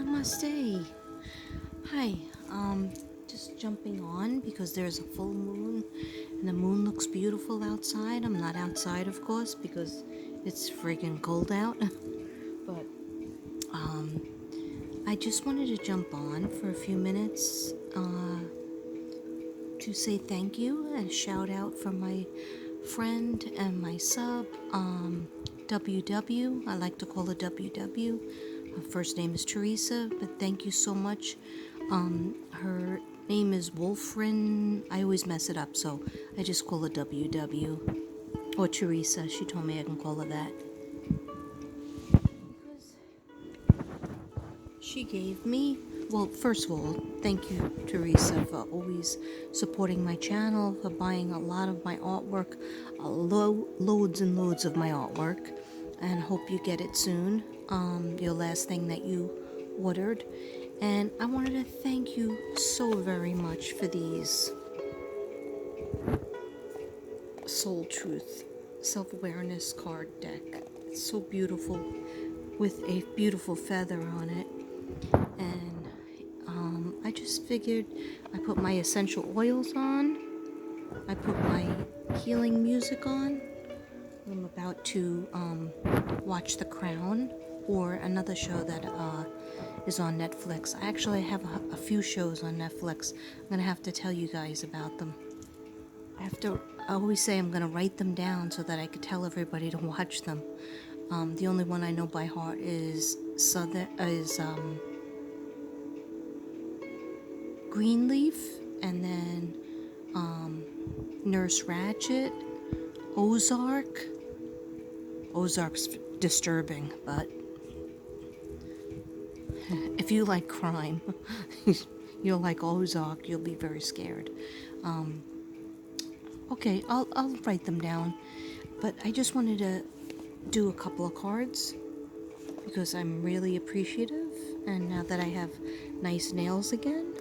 Namaste. Hi. Just jumping on because there's a full moon and the moon looks beautiful outside. I'm not outside, of course, because it's friggin' cold out. But I just wanted to jump on for a few minutes to say thank you and shout out for my friend and my sub, WW. I like to call her WW. Her first name is Teresa, but thank you so much. Her name is Wolfrin. I always mess it up, so I just call her WW. Or Teresa. She told me I can call her that. Because she gave me, well, first of all, thank you, Teresa, for always supporting my channel, for buying a lot of my artwork, loads and loads of my artwork, and hope you get it soon, your last thing that you ordered. And I wanted to thank you so very much for these Soul Truth Self-Awareness card deck. It's so beautiful with a beautiful feather on it. And I just figured I put my essential oils on. I put my healing music on. I'm about to watch The Crown, or another show that is on Netflix. I actually have a few shows on Netflix. I'm going to have to tell you guys about them. I always say I'm going to write them down so that I could tell everybody to watch them. The only one I know by heart is Greenleaf, and then Nurse Ratched, Ozark. Ozark's disturbing, but if you like crime, you'll like Ozark. You'll be very scared. Okay, I'll write them down, but I just wanted to do a couple of cards because I'm really appreciative, and now that I have nice nails again.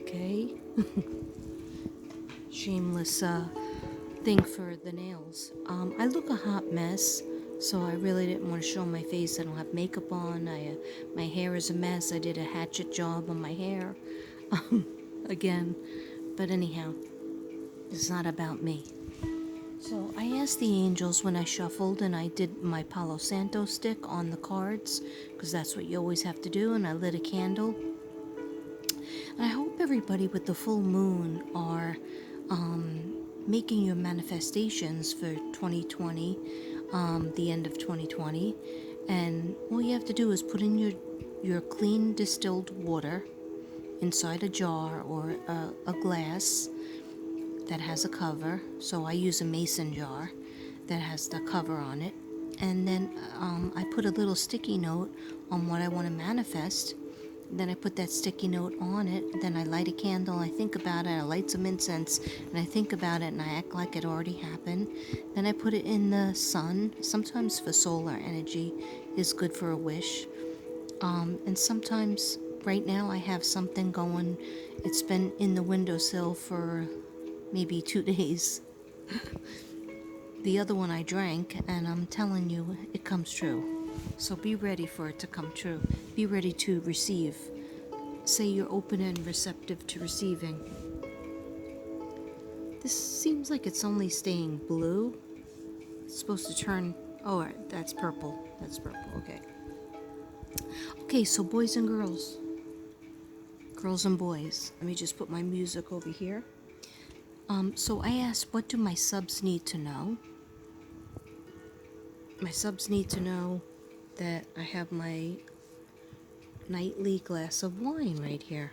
Okay. Shameless thing for the nails. I look a hot mess, so I really didn't want to show my face. I don't have makeup on. My hair is a mess. I did a hatchet job on my hair again. But anyhow, it's not about me. So I asked the angels when I shuffled, and I did my Palo Santo stick on the cards, because that's what you always have to do, and I lit a candle. And I hope everybody with the full moon are making your manifestations for 2020, the end of 2020. And all you have to do is put in your clean distilled water inside a jar or a glass that has a cover. So I use a mason jar that has the cover on it. And then I put a little sticky note on what I want to manifest. Then I put that sticky note on it. Then I light a candle. I think about it. I light some incense, and I think about it, and I act like it already happened. Then I put it in the sun. Sometimes for solar energy is good for a wish. And sometimes, right now, I have something going. It's been in the windowsill for maybe 2 days. The other one I drank, and I'm telling you, it comes true. So be ready for it to come true. Be ready to receive. Say you're open and receptive to receiving. This seems like it's only staying blue. It's supposed to turn... Oh, that's purple. That's purple, okay. Okay, so boys and girls. Girls and boys. Let me just put my music over here. So I asked, what do my subs need to know? My subs need to know that I have my nightly glass of wine right here.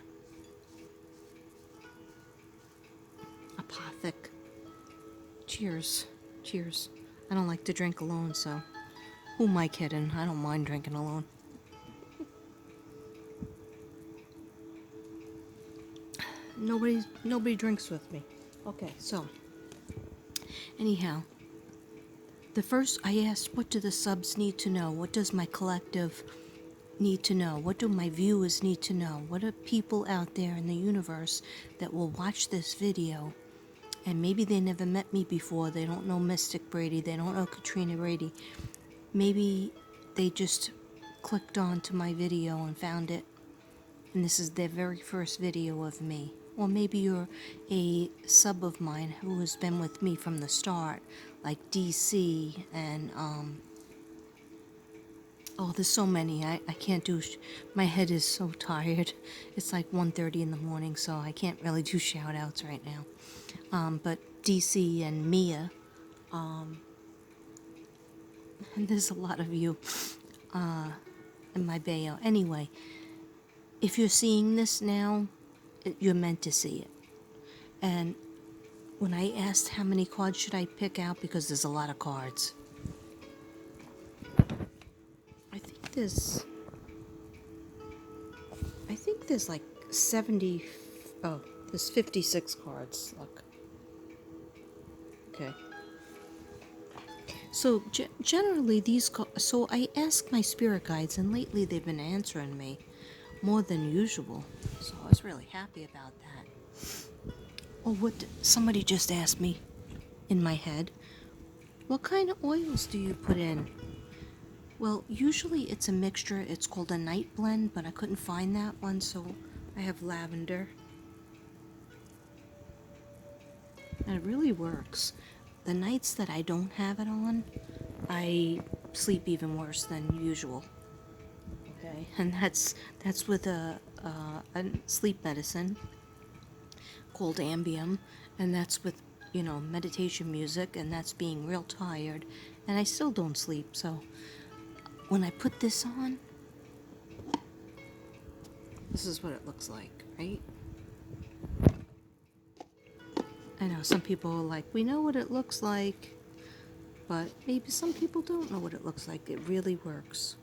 Apothic. Cheers. Cheers. I don't like to drink alone, so who am I kidding? I don't mind drinking alone. Nobody drinks with me. Okay, so anyhow, the first I asked, what do the subs need to know? What does my collective need to know? What do my viewers need to know? What are people out there in the universe that will watch this video, and maybe they never met me before, they don't know Mystic Brady, they don't know Katrina Brady, maybe they just clicked on to my video and found it, and this is their very first video of me. Or maybe you're a sub of mine who has been with me from the start, like DC and oh, there's so many. I can't do. My head is so tired. It's like 1:30 in the morning, so I can't really do shout outs right now. But DC and Mia, and there's a lot of you in my bio. Anyway, if you're seeing this now, you're meant to see it. And when I asked how many cards should I pick out, because there's a lot of cards, I think there's like 70. Oh, there's 56 cards. Look. Okay. So generally so I ask my spirit guides, and lately they've been answering me more than usual. So I was really happy about that. Oh, somebody just asked me in my head, what kind of oils do you put in? Well, usually it's a mixture. It's called a night blend, but I couldn't find that one, so I have lavender. And it really works. The nights that I don't have it on, I sleep even worse than usual. Okay, and that's with a sleep medicine called Ambium, and that's with meditation music, and that's being real tired, and I still don't sleep. So when I put this on, this is what it looks like, right? I know some people are like, we know what it looks like, but maybe some people don't know what it looks like. It really works.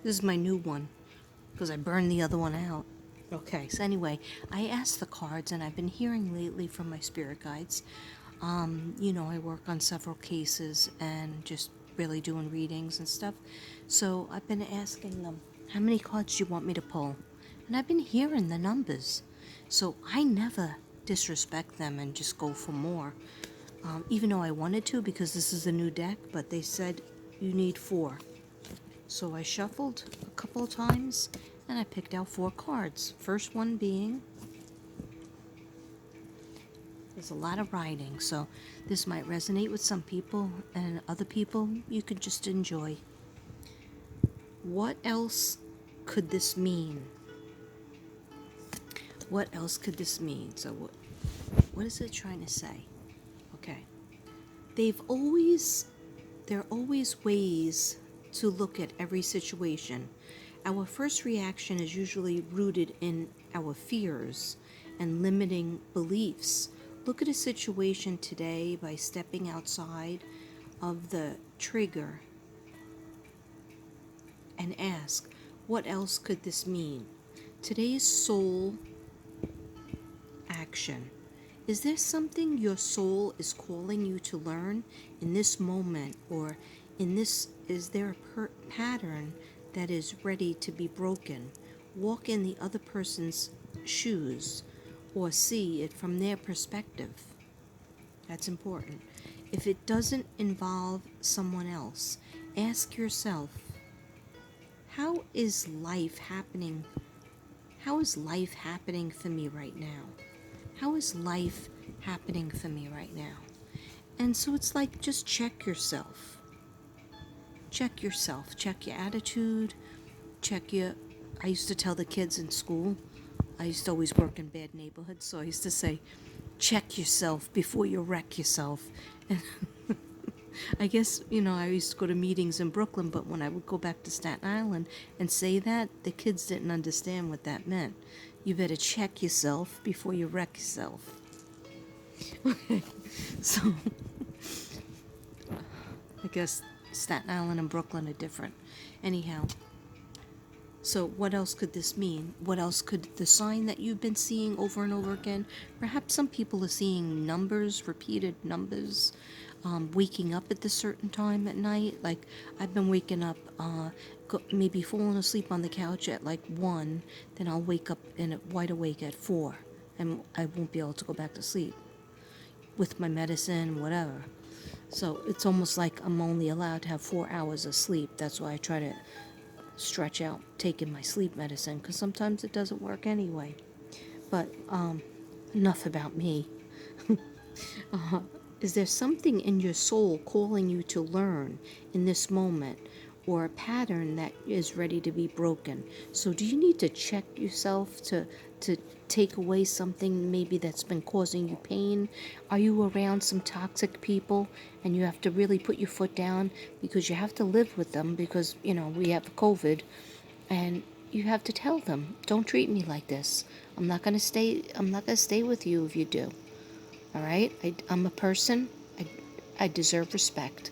This is my new one, because I burned the other one out. Okay, so anyway, I asked the cards, and I've been hearing lately from my spirit guides. I work on several cases and just really doing readings and stuff. So I've been asking them, how many cards do you want me to pull? And I've been hearing the numbers. So I never disrespect them and just go for more. Even though I wanted to, because this is a new deck, but they said you need 4. So I shuffled a couple of times, and I picked out 4 cards. First one being, there's a lot of writing, so this might resonate with some people, and other people you could just enjoy. What else could this mean? What else could this mean? So what is it trying to say? Okay. There are always ways to look at every situation. Our first reaction is usually rooted in our fears and limiting beliefs. Look at a situation today by stepping outside of the trigger and ask, what else could this mean? Today's soul action. Is there something your soul is calling you to learn in this moment, or is there a pattern that is ready to be broken? Walk in the other person's shoes, or see it from their perspective. That's important. If it doesn't involve someone else, ask yourself, how is life happening? How is life happening for me right now? How is life happening for me right now? And so it's like, just check yourself. Check yourself. Check your attitude. I used to tell the kids in school, I used to always work in bad neighborhoods, so I used to say, check yourself before you wreck yourself. And I guess, I used to go to meetings in Brooklyn, but when I would go back to Staten Island and say that, the kids didn't understand what that meant. You better check yourself before you wreck yourself. Okay, so I guess Staten Island and Brooklyn are different. Anyhow, so what else could this mean? What else could the sign that you've been seeing over and over again? Perhaps some people are seeing numbers, repeated numbers, waking up at a certain time at night. Like, I've been waking up, maybe falling asleep on the couch at like 1, then I'll wake up and wide awake at 4, and I won't be able to go back to sleep with my medicine, whatever. So it's almost like I'm only allowed to have 4 hours of sleep. That's why I try to stretch out taking my sleep medicine because sometimes it doesn't work anyway. But enough about me. Is there something in your soul calling you to learn in this moment, or a pattern that is ready to be broken? So do you need to check yourself to take away something maybe that's been causing you pain? Are you around some toxic people and you have to really put your foot down because you have to live with them because, we have COVID, and you have to tell them, don't treat me like this. I'm not going to stay with you if you do. All right? I'm a person. I deserve respect.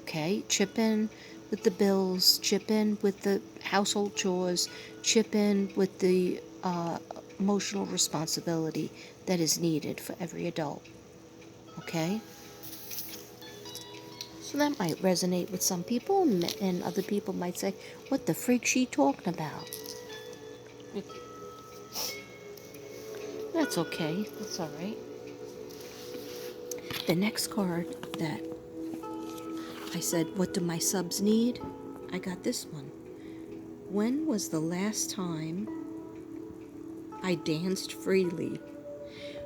Okay? Chip in with the bills, chip in with the household chores, chip in with the emotional responsibility that is needed for every adult. Okay? So that might resonate with some people, and other people might say, what the freak she talking about? That's okay. That's all right. The next card that I said, what do my subs need? I got this one. When was the last time I danced freely?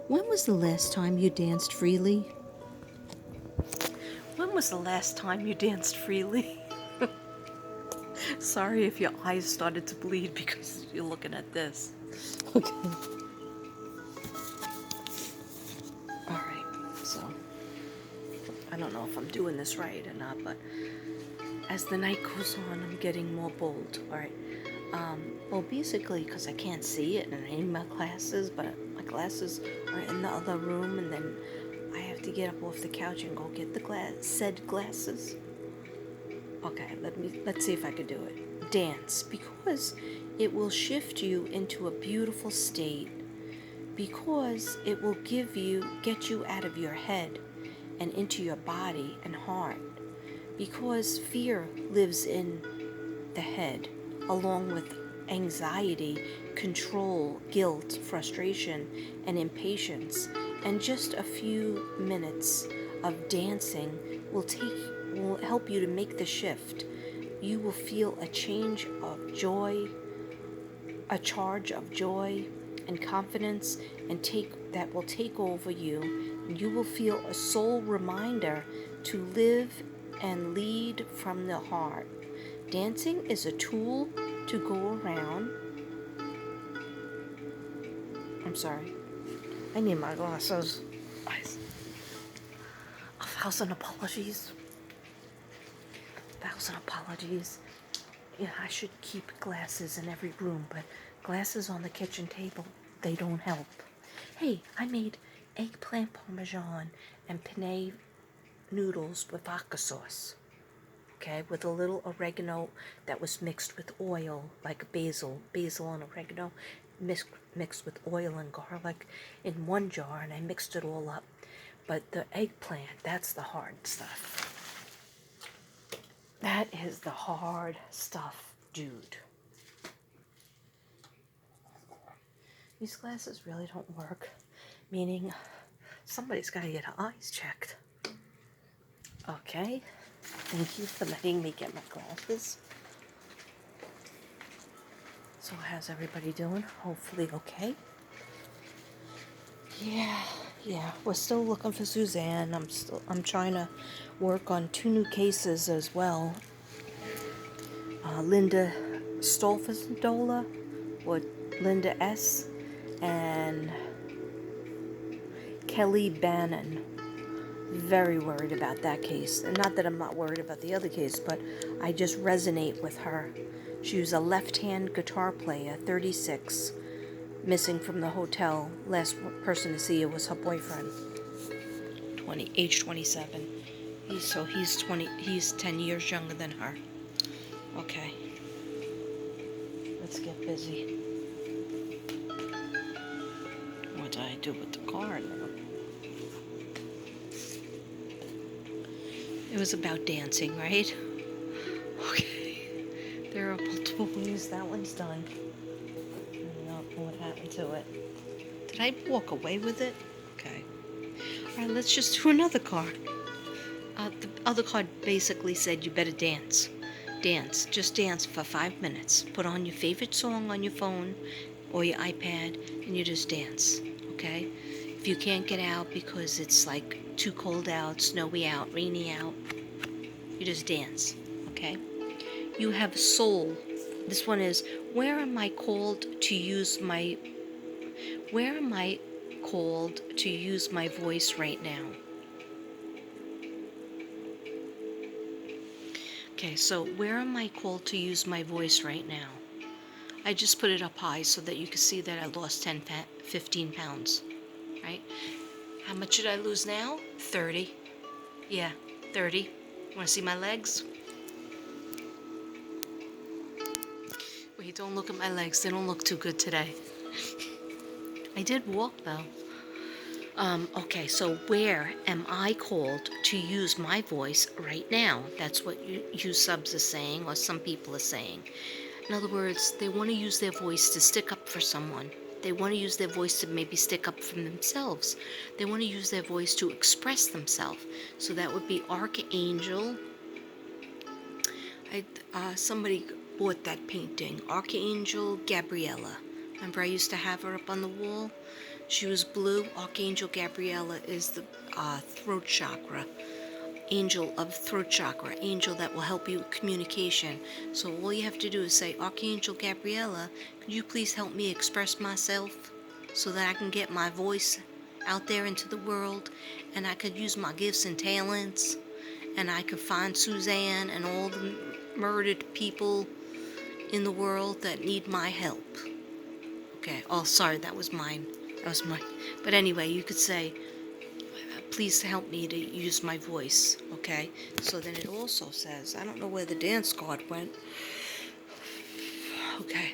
When was the last time you danced freely? When was the last time you danced freely? Sorry if your eyes started to bleed because you're looking at this. Okay. Alright, so I don't know if I'm doing this right or not, but as the night goes on, I'm getting more bold. Alright. Well, basically, because I can't see it and I need my glasses, but my glasses are in the other room, and then I have to get up off the couch and go get the said glasses. Okay, let's see if I could do it. Dance, because it will shift you into a beautiful state, because it will get you out of your head and into your body and heart, because fear lives in the head, along with anxiety, control, guilt, frustration, and impatience. And just a few minutes of dancing will help you to make the shift. You will feel a change of joy, a charge of joy and confidence, and that will take over you. And you will feel a soul reminder to live and lead from the heart. Dancing is a tool to go around. I'm sorry. I need my glasses. A thousand apologies. Yeah, I should keep glasses in every room, but glasses on the kitchen table, they don't help. Hey, I made eggplant parmesan and penne noodles with vodka sauce. Okay, with a little oregano that was mixed with oil, like basil and oregano, mixed with oil and garlic in one jar, and I mixed it all up. But the eggplant, that's the hard stuff. That is the hard stuff, dude. These glasses really don't work, meaning somebody's got to get her eyes checked. Okay, thank you for letting me get my glasses. So how's everybody doing? Hopefully okay. Yeah, we're still looking for Suzanne. I'm trying to work on 2 new cases as well. Linda Stolfazola, or Linda S., and Kelly Bannon. Very worried about that case. And not that I'm not worried about the other case, but I just resonate with her. She was a left-hand guitar player, 36, missing from the hotel. Last person to see her was her boyfriend, age 27. He's 10 years younger than her. Okay. Let's get busy. What do I do with the card now? It was about dancing, right? Okay. There are multiple ways. That one's done. I don't know what happened to it. Did I walk away with it? Okay. Alright, let's just do another card. The other card basically said you better dance. Dance. Just dance for 5 minutes. Put on your favorite song on your phone or your iPad and you just dance, okay? If you can't get out because it's like too cold out, snowy out, rainy out, you just dance, okay? You have soul. This one is, where am I called to use my where am I called to use my voice right now? Okay, so where am I called to use my voice right now? I just put it up high so that you can see that I lost 15 pounds, right? How much did I lose now? 30. Yeah, 30. Want to see my legs? Wait, don't look at my legs. They don't look too good today. I did walk though. Okay, so where am I called to use my voice right now? That's what you subs are saying, or some people are saying. In other words, they want to use their voice to stick up for someone. They want to use their voice to maybe stick up for themselves. They want to use their voice to express themselves. So that would be Archangel. Somebody bought that painting, Archangel Gabriella. Remember I used to have her up on the wall? She was blue. Archangel Gabriella is the throat chakra. Angel of throat chakra. Angel that will help you with communication. So all you have to do is say, Archangel Gabriella, could you please help me express myself so that I can get my voice out there into the world and I could use my gifts and talents and I could find Suzanne and all the murdered people in the world that need my help. Okay, oh sorry, that was mine. But anyway, you could say, please help me to use my voice, okay? So then it also says, I don't know where the dance card went. Okay.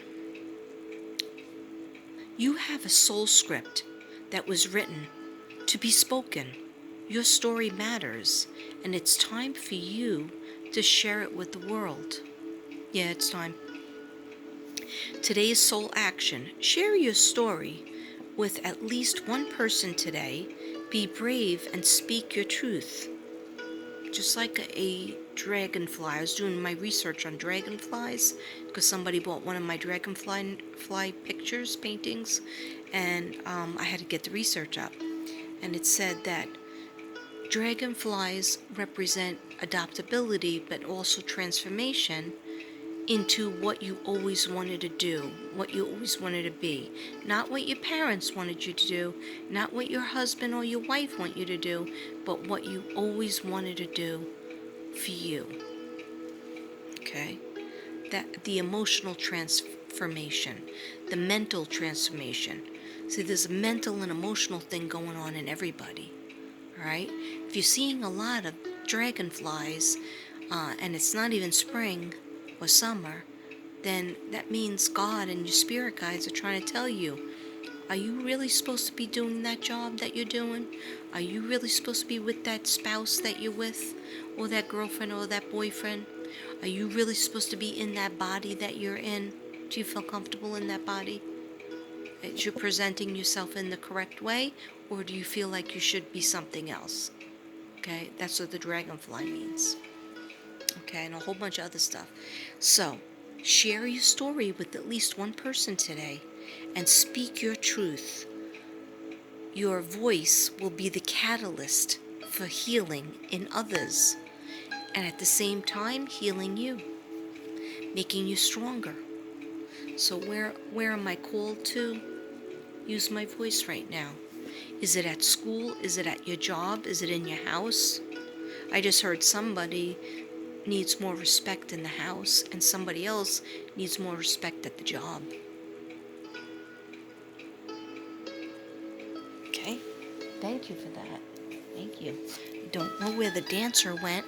You have a soul script that was written to be spoken. Your story matters, and it's time for you to share it with the world. Yeah, it's time. Today's soul action. Share your story with at least one person today. Be brave and speak your truth. Just like a dragonfly. I was doing my research on dragonflies because somebody bought one of my dragonfly pictures, paintings, and I had to get the research up. And it said that dragonflies represent adaptability but also transformation into what you always wanted to do, what you always wanted to be. Not what your parents wanted you to do, not what your husband or your wife want you to do, but what you always wanted to do for you. Okay? That the emotional transformation, the mental transformation. See, there's a mental and emotional thing going on in everybody. All right? If you're seeing a lot of dragonflies, and it's not even spring or summer, then that means God and your spirit guides are trying to tell you, are you really supposed to be doing that job that you're doing? Are you really supposed to be with that spouse that you're with, or that girlfriend or that boyfriend? Are you really supposed to be in that body that you're in? Do you feel comfortable in that body? Is you presenting yourself in the correct way, or do you feel like you should be something else? Okay, that's what the dragonfly means. Okay, and a whole bunch of other stuff. So, share your story with at least one person today and speak your truth. Your voice will be the catalyst for healing in others and at the same time healing you, making you stronger. So where am I called to use my voice right now? Is it at school? Is it at your job? Is it in your house? I just heard somebody needs more respect in the house and somebody else needs more respect at the job. Okay? Thank you for that. Thank you. Don't know where the dancer went.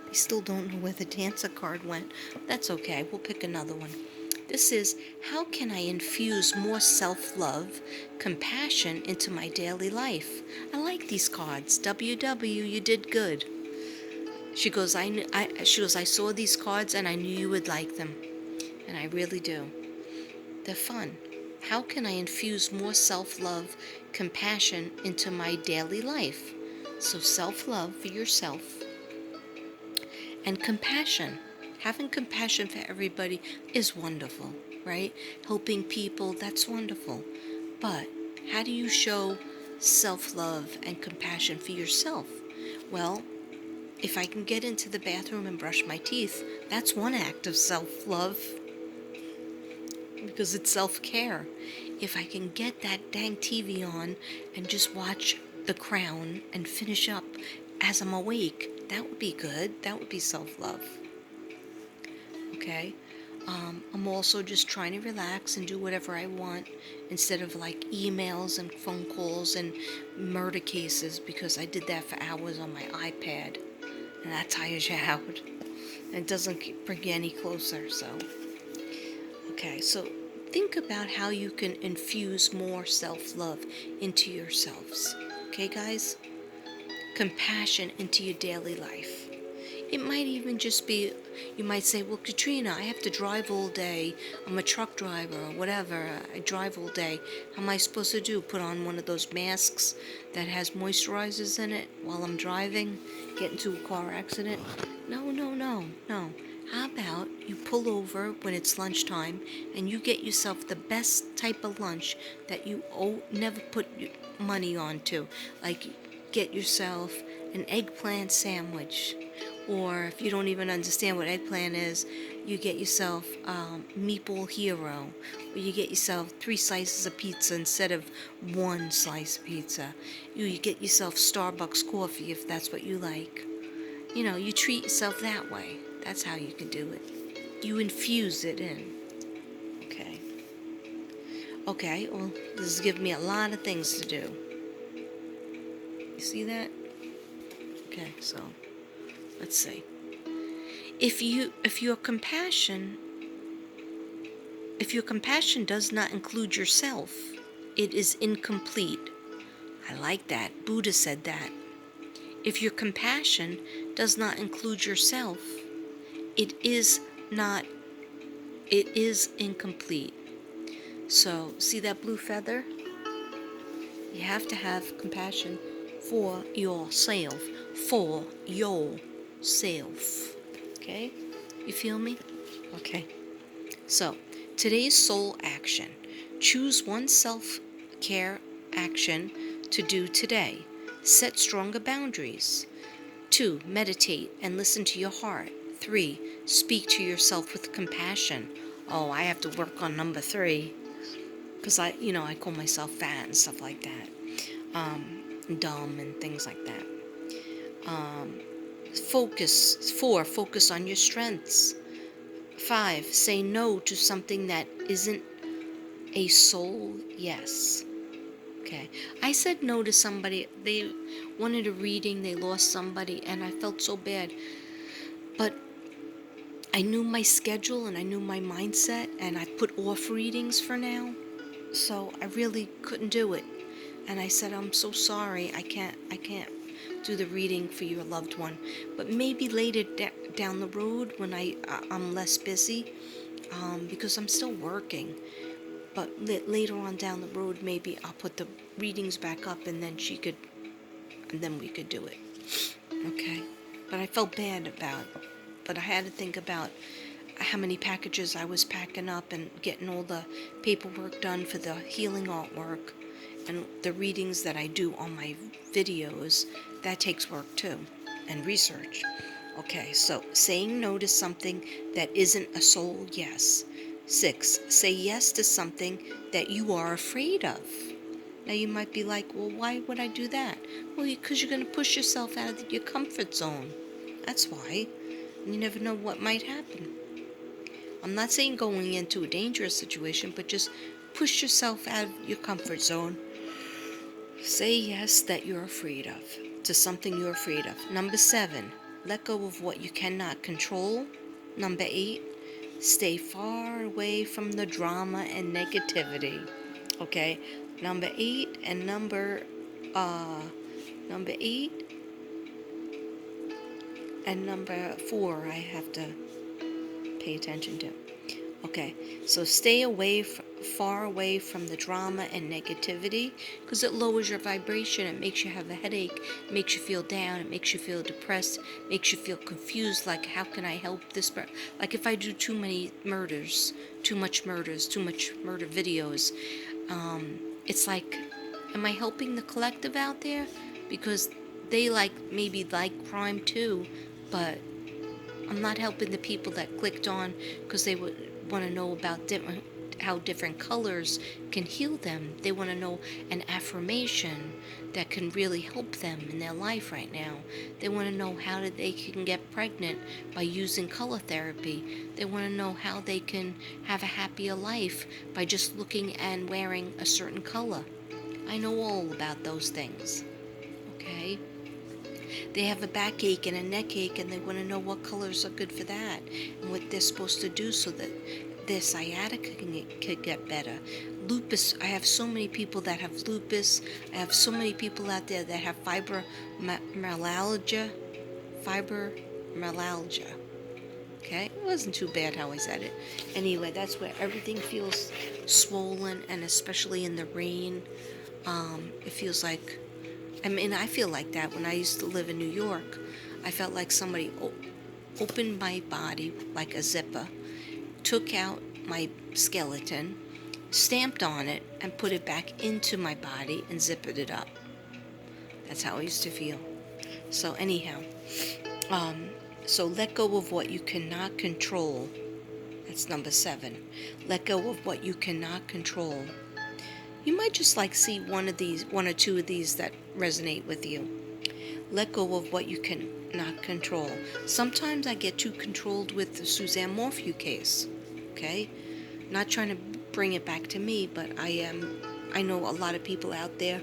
I still don't know where the dancer card went. That's okay. We'll pick another one. This is, how can I infuse more self-love, compassion into my daily life? I like these cards. WW, you did good. She goes, I saw these cards and I knew you would like them. And I really do. They're fun. How can I infuse more self-love, compassion into my daily life? So self-love for yourself and compassion. having compassion for everybody is wonderful, right? Helping people, that's wonderful. But how do you show self-love and compassion for yourself? Well, if I can get into the bathroom and brush my teeth, that's one act of self-love because it's self-care. If I can get that dang TV on and just watch The Crown and finish up as I'm awake, that would be good. That would be self-love. Okay? I'm also just trying to relax and do whatever I want instead of like emails and phone calls and murder cases, because I did that for hours on my iPad and that tires you out. And it doesn't bring you any closer, so. Okay, so think about how you can infuse more self-love into yourselves. Okay, guys? Compassion into your daily life. It might even just be, you might say, well, Katrina, I have to drive all day. I'm a truck driver or whatever. I drive all day. How am I supposed to do? Put on one of those masks that has moisturizers in it while I'm driving? Get into a car accident? No, no, no, no. How about you pull over when it's lunchtime and you get yourself the best type of lunch that you never put money onto? Like, get yourself an eggplant sandwich. Or if you don't even understand what eggplant is, you get yourself Meatball Hero. Or you get yourself 3 slices of pizza instead of 1 slice of pizza. You get yourself Starbucks coffee if that's what you like. You know, you treat yourself that way. That's how you can do it. You infuse it in. Okay. Okay, well, this is giving me a lot of things to do. You see that? Okay, so let's see. If your compassion does not include yourself, it is incomplete. I like that. Buddha said that. If your compassion does not include yourself, it is incomplete. So, see that blue feather? You have to have compassion for yourself. For yourself. Okay? You feel me? Okay. So, today's soul action. Choose one self-care action to do today. Set stronger boundaries. 2. Meditate and listen to your heart. 3. Speak to yourself with compassion. Oh, I have to work on number 3. Because I call myself fat and stuff like that. Dumb and things like that. 4. Focus on your strengths. 5. Say no to something that isn't a soul yes. Okay. I said no to somebody. They wanted a reading. They lost somebody, and I felt so bad. But I knew my schedule and I knew my mindset, and I put off readings for now. So I really couldn't do it. And I said, I'm so sorry. I can't do the reading for your loved one. But maybe later down the road when I'm less busy, because I'm still working. But later on down the road, maybe I'll put the readings back up, and then we could do it. Okay. But I felt bad about it. But I had to think about how many packages I was packing up and getting all the paperwork done for the healing artwork and the readings that I do on my videos. That takes work too, and research. Okay, so saying no to something that isn't a soul yes. 6. Say yes to something that you are afraid of. Now you might be like, well, why would I do that? Well, because you're going to push yourself out of your comfort zone. That's why. You never know what might happen. I'm not saying going into a dangerous situation, but just push yourself out of your comfort zone. Say yes that you're afraid of, to something you're afraid of. Number 7, let go of what you cannot control. Number 8, stay far away from the drama and negativity. Okay, number 8 and number 8 and number 4 I have to pay attention to. Okay, so stay away far away from the drama and negativity, because it lowers your vibration. It makes you have a headache, it makes you feel down, it makes you feel depressed, makes you feel confused, like how can I help this like if I do too much murder videos, it's like, am I helping the collective out there? Because they maybe like crime too, but I'm not helping the people that clicked on because they would want to know about how different colors can heal them. They want to know an affirmation that can really help them in their life right now. They want to know how they can get pregnant by using color therapy. They want to know how they can have a happier life by just looking and wearing a certain color. I know all about those things. Okay? They have a backache and a neck ache, and they want to know what colors are good for that and what they're supposed to do so that their sciatica can get better. Lupus, I have so many people that have lupus. I have so many people out there that have fibromyalgia. Fibromyalgia. Okay, it wasn't too bad how I said it. Anyway, that's where everything feels swollen, and especially in the rain, it feels like, I feel like that when I used to live in New York. I felt like somebody opened my body like a zipper, took out my skeleton, stamped on it, and put it back into my body and zipped it up. That's how I used to feel. So anyhow, so let go of what you cannot control. That's number 7. Let go of what you cannot control. You might just see one or two of these that resonate with you. Let go of what you cannot control. Sometimes I get too controlled with the Suzanne Morphew case. Okay? Not trying to bring it back to me, but I know a lot of people out there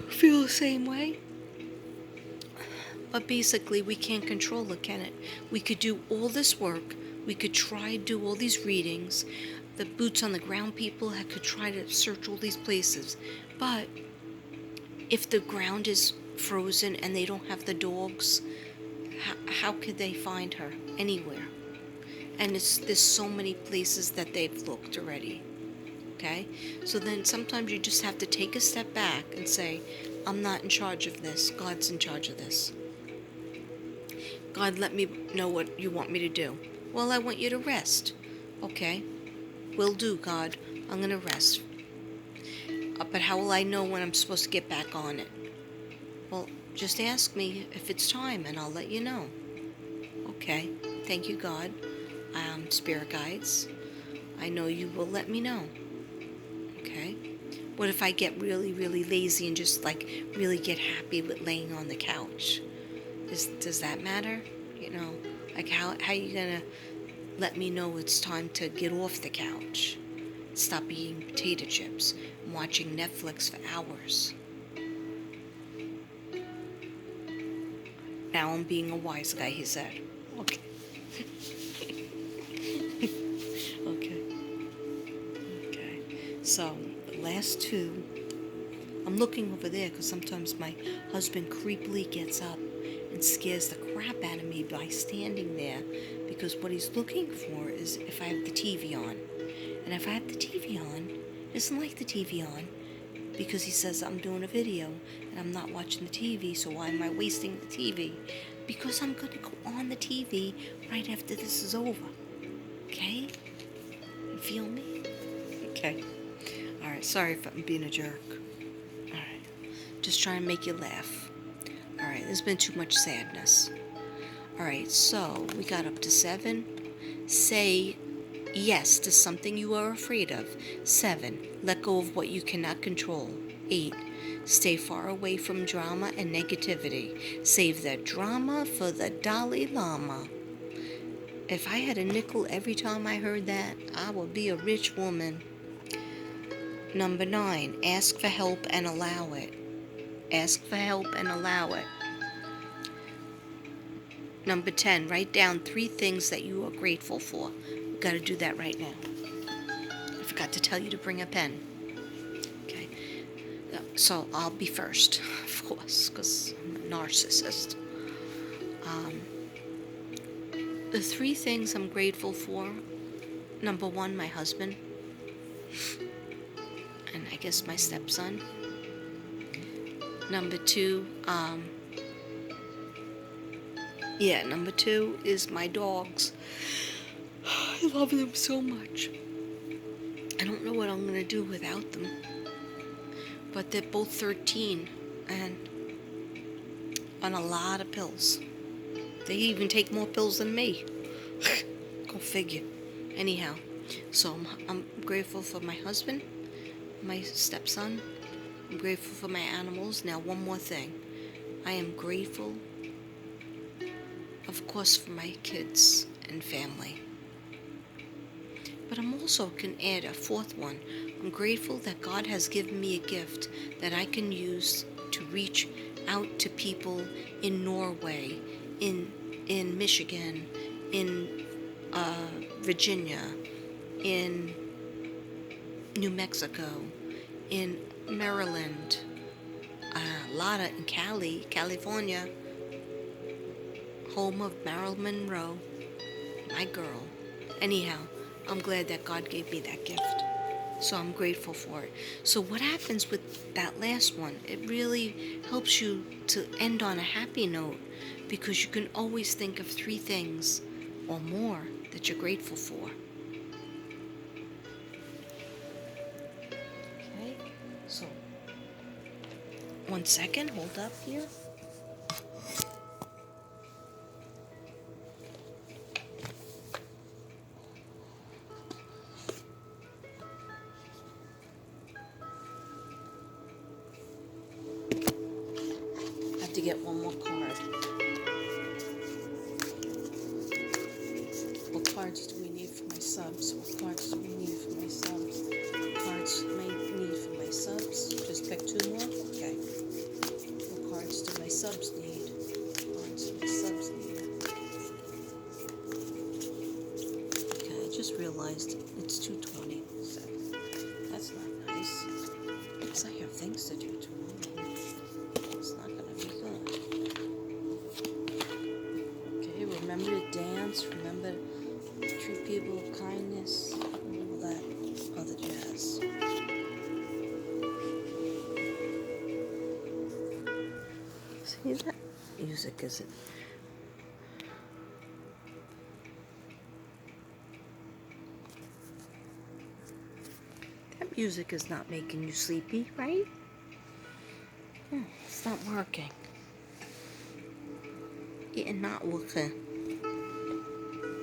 feel the same way. But basically, we can't control it, can it? We could do all this work. We could try to do all these readings. The boots on the ground people could try to search all these places. But if the ground is frozen and they don't have the dogs, how could they find her anywhere? And there's so many places that they've looked already. Okay? So then sometimes you just have to take a step back and say, I'm not in charge of this. God's in charge of this. God, let me know what you want me to do. Well, I want you to rest. Okay? Will do, God. I'm going to rest. But how will I know when I'm supposed to get back on it? Well, just ask me if it's time and I'll let you know. Okay. Thank you, God. Spirit guides. I know you will let me know. Okay. What if I get really, really lazy and just really get happy with laying on the couch? Does that matter? How are you going to let me know it's time to get off the couch? Stop eating potato chips and watching Netflix for hours. Now I'm being a wise guy, he said. Okay. Okay. So, the last 2, I'm looking over there because sometimes my husband creepily gets up and scares the crap out of me by standing there, because what he's looking for is if I have the TV on. And if I have the TV on, he doesn't like the TV on because he says I'm doing a video and I'm not watching the TV, so why am I wasting the TV? Because I'm going to go on the TV right after this is over. Okay? You feel me? Okay. Alright, sorry if I'm being a jerk. Alright. Just trying to make you laugh. Alright, there's been too much sadness. Alright, so we got up to 7. Say yes to something you are afraid of. 7. Let go of what you cannot control. 8. Stay far away from drama and negativity. Save the drama for the Dalai Lama. If I had a nickel every time I heard that, I would be a rich woman. Number 9. Ask for help and allow it. Ask for help and allow it. Number 10. Write down 3 things that you are grateful for. We've got to do that right now. I forgot to tell you to bring a pen. Okay. So I'll be first, of course, because I'm a narcissist. The 3 things I'm grateful for. Number 1, my husband. and I guess my stepson. Number two, number two is my dogs. I love them so much. I don't know what I'm gonna do without them. But they're both 13 and on a lot of pills. They even take more pills than me. Go figure. Anyhow, so I'm grateful for my husband, my stepson. I'm grateful for my animals. Now, one more thing. I am grateful, of course, for my kids and family. But I'm also can add a fourth one. I'm grateful that God has given me a gift that I can use to reach out to people in Norway, in Michigan, in Virginia, in New Mexico, in Maryland, a lot in California, home of Marilyn Monroe, my girl. Anyhow, I'm glad that God gave me that gift. So I'm grateful for it. So what happens with that last one? It really helps you to end on a happy note, because you can always think of 3 things or more that you're grateful for. Okay, so 1 second, hold up here. I have to get one more card. What cards do we need for my subs? What cards do we need for my subs? Cards may need for my subs. Just pick 2 more? Okay. What cards do my subs need? Cards do my subs need? Okay, I just realized it's 2:20. So that's not nice. Because I have things to do tomorrow. It's not gonna be good. Okay, remember to dance, remember to treat people with kindness, all that other jazz. See, that music isn't. That music is not making you sleepy, right? It's not working. It not working.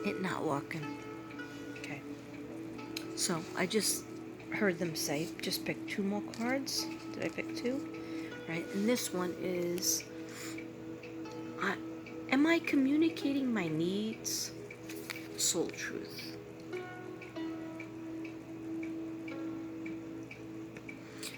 It not working. Okay. So I just heard them say, just pick 2 more cards. Did I pick 2? Right. And this one is, am I communicating my needs? Soul truth.